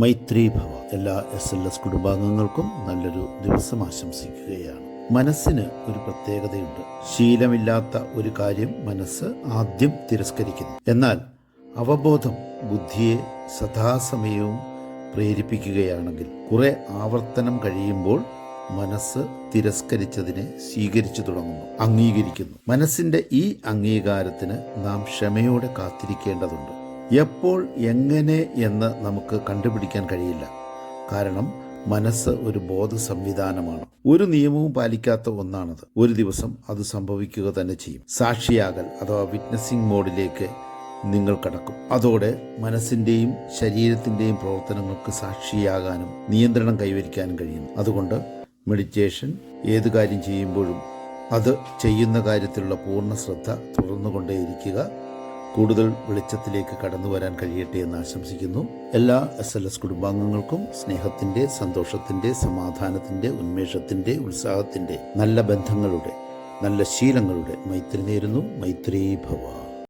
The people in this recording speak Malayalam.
മൈത്രി ഭവ. എല്ലാ SLS കുടുംബാംഗങ്ങൾക്കും നല്ലൊരു ദിവസം ആശംസിക്കുകയാണ്. മനസ്സിന് ഒരു പ്രത്യേകതയുണ്ട്. ശീലമില്ലാത്ത ഒരു കാര്യം മനസ്സ് ആദ്യം തിരസ്കരിക്കുന്നു. എന്നാൽ അവബോധം ബുദ്ധിയെ സദാസമയവും പ്രേരിപ്പിക്കുകയാണെങ്കിൽ കുറെ ആവർത്തനം കഴിയുമ്പോൾ മനസ്സ് തിരസ്കരിച്ചതിനെ സ്വീകരിച്ചു തുടങ്ങുന്നു, അംഗീകരിക്കുന്നു. മനസ്സിന്റെ ഈ അംഗീകാരത്തിന് നാം ക്ഷമയോടെ കാത്തിരിക്കേണ്ടതുണ്ട്. എപ്പോൾ, എങ്ങനെ എന്ന് നമുക്ക് കണ്ടുപിടിക്കാൻ കഴിയില്ല. കാരണം മനസ്സ് ഒരു ബോധ സംവിധാനമാണ്. ഒരു നിയമവും പാലിക്കാത്ത ഒന്നാണത്. ഒരു ദിവസം അത് സംഭവിക്കുക തന്നെ ചെയ്യും. സാക്ഷിയാകൽ അഥവാ വിറ്റ്നസിംഗ് മോഡിലേക്ക് നിങ്ങൾ കടക്കും. അതോടെ മനസ്സിന്റെയും ശരീരത്തിന്റെയും പ്രവർത്തനങ്ങൾക്ക് സാക്ഷിയാകാനും നിയന്ത്രണം കൈവരിക്കാനും കഴിയുന്നു. അതുകൊണ്ട് മെഡിറ്റേഷൻ ഏത് കാര്യം ചെയ്യുമ്പോഴും അത് ചെയ്യുന്ന കാര്യത്തിലുള്ള പൂർണ്ണ ശ്രദ്ധ തുടർന്നുകൊണ്ടേയിരിക്കുക. കൂടുതൽ വെളിച്ചത്തിലേക്ക് കടന്നു വരാൻ കഴിയട്ടെ എന്ന് ആശംസിക്കുന്നു. എല്ലാ SLS കുടുംബാംഗങ്ങൾക്കും സ്നേഹത്തിന്റെ, സന്തോഷത്തിന്റെ, സമാധാനത്തിന്റെ, ഉന്മേഷത്തിന്റെ, ഉത്സാഹത്തിന്റെ, നല്ല ബന്ധങ്ങളുടെ, നല്ല ശീലങ്ങളുടെ മൈത്രി നേരുന്നു. മൈത്രി ഭവ.